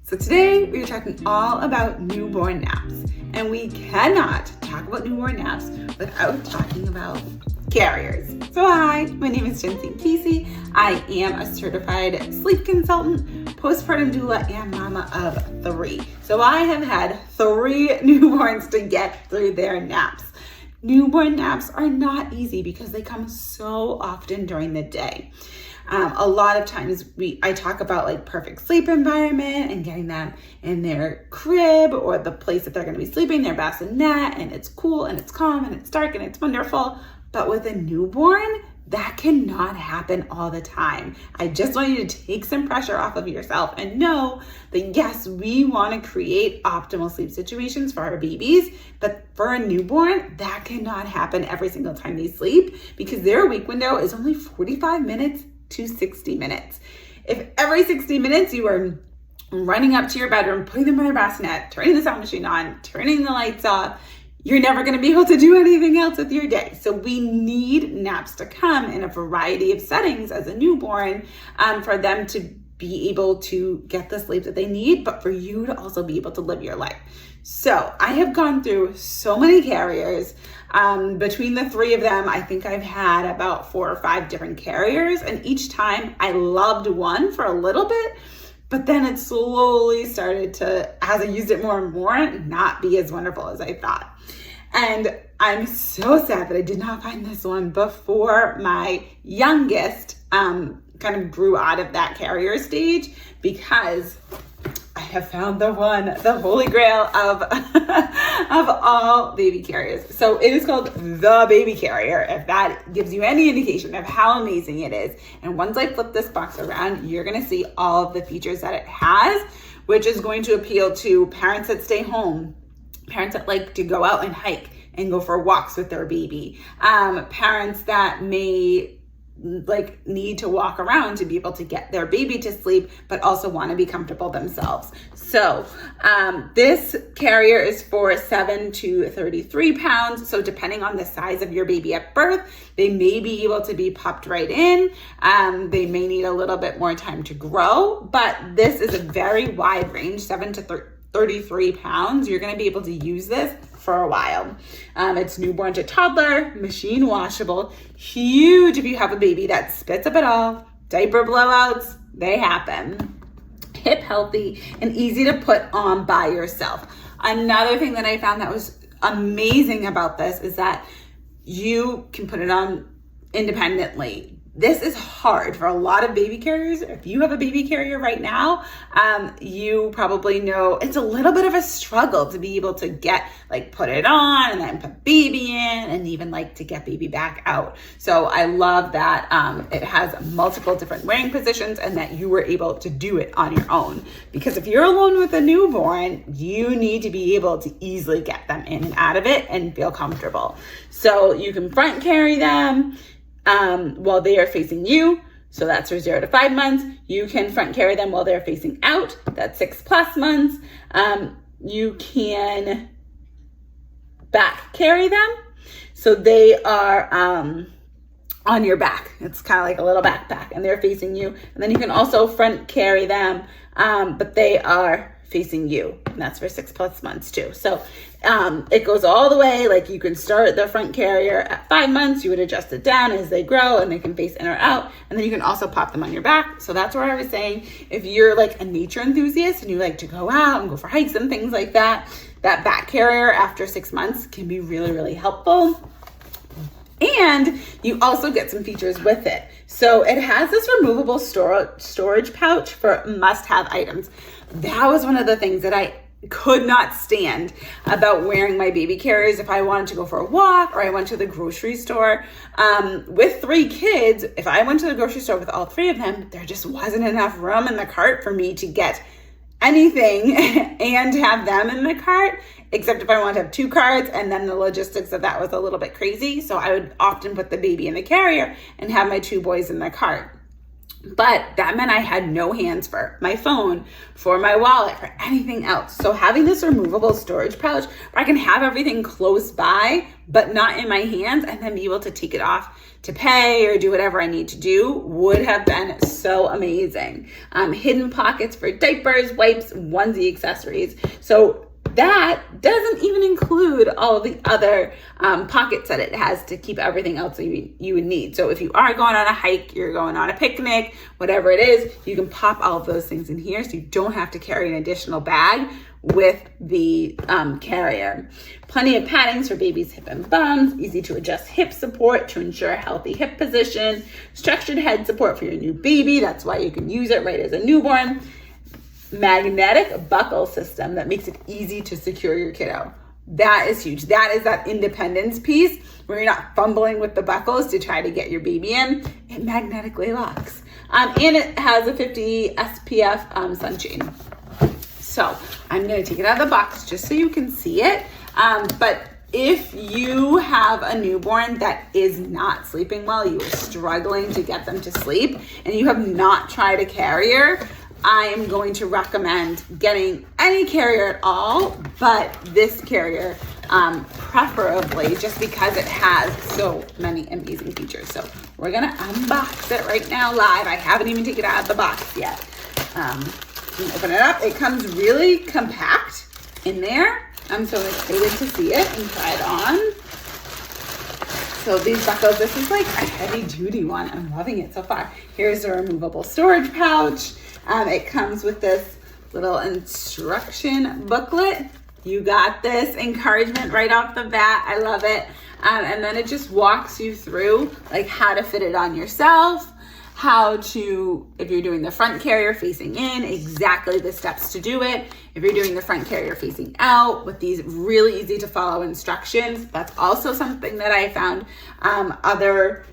So today we are talking all about newborn naps, and we cannot talk about newborn naps without talking about carriers. So hi, my name is Jency Casey. I am a certified sleep consultant, postpartum doula, and mama of 3. So I have had 3 newborns to get through their naps. Newborn naps are not easy because they come so often during the day. A lot of times I talk about like perfect sleep environment and getting them in their crib or the place that they're going to be sleeping, their bassinet, and it's cool and it's calm and it's dark and it's wonderful. But with a newborn, that cannot happen all the time. I just want you to take some pressure off of yourself and know that yes, we want to create optimal sleep situations for our babies, but for a newborn, that cannot happen every single time they sleep because their wake window is only 45 minutes to 60 minutes. If every 60 minutes you are running up to your bedroom, putting them in their bassinet, turning the sound machine on, turning the lights off, you're never going to be able to do anything else with your day. So we need naps to come in a variety of settings as a newborn for them to be able to get the sleep that they need, but for you to also be able to live your life. So I have gone through so many carriers. Between the 3 of them, I think I've had about 4 or 5 different carriers, and each time I loved one for a little bit, but then it slowly started to, as I used it more and more, not be as wonderful as I thought. And I'm so sad that I did not find this one before my youngest kind of grew out of that carrier stage, because I have found the one, the holy grail of all baby carriers. So it is called the baby carrier, if that gives you any indication of how amazing it is. And once I flip this box around, you're going to see all of the features that it has, which is going to appeal to parents that stay home, parents that like to go out and hike and go for walks with their baby, parents that may need to walk around to be able to get their baby to sleep, but also want to be comfortable themselves. So this carrier is for 7 to 33 pounds. So depending on the size of your baby at birth, they may be able to be popped right in. They may need a little bit more time to grow, but this is a very wide range, 7 to 33 pounds. You're going to be able to use this for a while. It's newborn to toddler, machine washable, huge if you have a baby that spits up at all. Diaper blowouts, they happen. Hip healthy and easy to put on by yourself. Another thing that I found that was amazing about this is that you can put it on independently. This is hard for a lot of baby carriers. If you have a baby carrier right now, you probably know it's a little bit of a struggle to be able to put it on and then put baby in and even to get baby back out. So I love that it has multiple different wearing positions and that you were able to do it on your own. Because if you're alone with a newborn, you need to be able to easily get them in and out of it and feel comfortable. So you can front carry them while they are facing you. So that's for 0 to 5 months. You can front carry them while they're facing out. That's 6+ months. You can back carry them. So they are on your back. It's kind of like a little backpack and they're facing you. And then you can also front carry them, but they are facing you. And that's for 6+ months too. So it goes all the way. You can start the front carrier at 5 months. You would adjust it down as they grow and they can face in or out. And then you can also pop them on your back. So that's where I was saying, if you're a nature enthusiast and you like to go out and go for hikes and things like that, that back carrier after 6 months can be really, really helpful. And you also get some features with it. So it has this removable storage pouch for must-have items. That was one of the things that I could not stand about wearing my baby carriers if I wanted to go for a walk or I went to the grocery store. With 3 kids, if I went to the grocery store with all 3 of them, there just wasn't enough room in the cart for me to get anything and have them in the cart, except if I wanted to have 2 carts, and then the logistics of that was a little bit crazy. So I would often put the baby in the carrier and have my 2 boys in the cart. But that meant I had no hands for my phone, for my wallet, for anything else. So having this removable storage pouch where I can have everything close by, but not in my hands, and then be able to take it off to pay or do whatever I need to do would have been so amazing. Hidden pockets for diapers, wipes, onesie accessories. So that doesn't even include all the other pockets that it has to keep everything else you would need. So if you are going on a hike, you're going on a picnic, whatever it is, you can pop all of those things in here so you don't have to carry an additional bag with the carrier. Plenty of paddings for baby's hip and bums, easy to adjust hip support to ensure a healthy hip position, structured head support for your new baby. That's why you can use it right as a newborn. Magnetic buckle system that makes it easy to secure your kiddo. That is huge. That is that independence piece where you're not fumbling with the buckles to try to get your baby in. It magnetically locks. And it has a 50 SPF sunshade. So I'm going to take it out of the box just so you can see it. But if you have a newborn that is not sleeping well, you are struggling to get them to sleep, and you have not tried a carrier, I am going to recommend getting any carrier at all, but this carrier preferably, just because it has so many amazing features. So we're gonna unbox it right now live. I haven't even taken it out of the box yet. Open it up. It comes really compact in there. I'm so excited to see it and try it on. So these buckles, this is like a heavy duty one. I'm loving it so far. Here's a removable storage pouch. It comes with this little instruction booklet. You got this. Encouragement right off the bat. I love it. And then it just walks you through like how to fit it on yourself, how to, if you're doing the front carrier facing in, exactly the steps to do it. If you're doing the front carrier facing out with these really easy to follow instructions. That's also something that I found other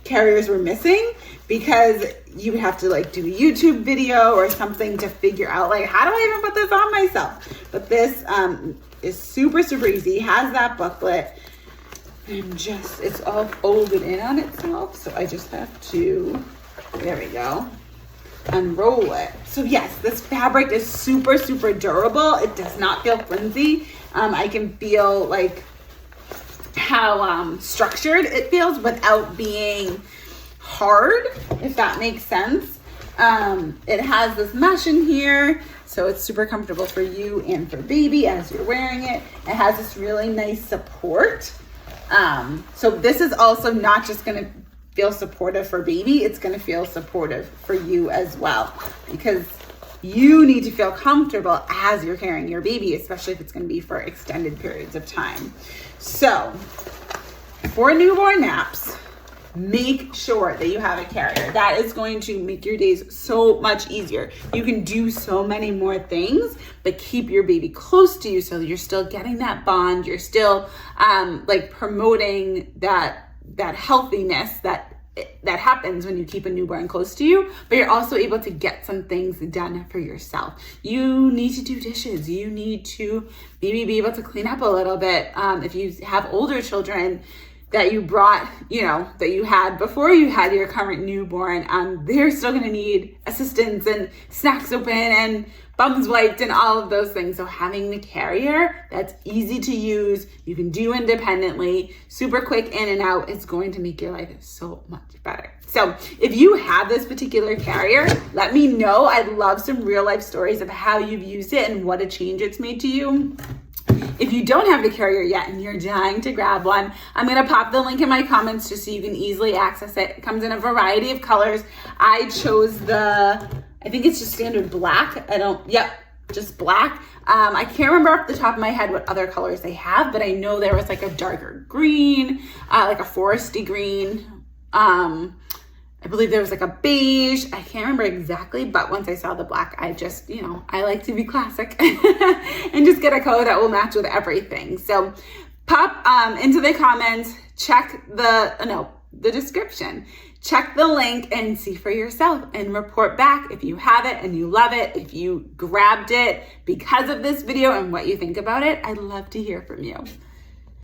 carriers were missing, because you would have to like do a YouTube video or something to figure out like, how do I even put this on myself? But this is super, super easy. Has that booklet and just, it's all folded in on itself. So I just have to, there we go, unroll it. So yes, this fabric is super, super durable. It does not feel flimsy. I can feel like how structured it feels without being hard, if that makes sense. It has this mesh in here, so it's super comfortable for you and for baby as you're wearing it. It has this really nice support. So this is also not just going to feel supportive for baby, it's going to feel supportive for you as well, because you need to feel comfortable as you're carrying your baby, especially if it's going to be for extended periods of time. So for newborn naps, make sure that you have a carrier. That is going to make your days so much easier. You can do so many more things, but keep your baby close to you so you're still getting that bond. You're still like promoting that healthiness that happens when you keep a newborn close to you, but you're also able to get some things done for yourself. You need to do dishes. You need to maybe be able to clean up a little bit. If you have older children that you brought, that you had before you had your current newborn, they're still gonna need assistance and snacks open and bums wiped and all of those things. So having the carrier that's easy to use, you can do independently, super quick in and out, it's going to make your life so much better. So if you have this particular carrier, let me know. I'd love some real life stories of how you've used it and what a change it's made to you. If you don't have the carrier yet and you're dying to grab one, I'm going to pop the link in my comments just so you can easily access it. It comes in a variety of colors. I chose I think it's just standard black. Just black. I can't remember off the top of my head what other colors they have, but I know there was like a darker green, like a foresty green. I believe there was like a beige. I can't remember exactly, but once I saw the black, I just, I like to be classic and just get a color that will match with everything. So pop into the comments, check the description. Check the link and see for yourself and report back if you have it and you love it, if you grabbed it because of this video and what you think about it. I'd love to hear from you.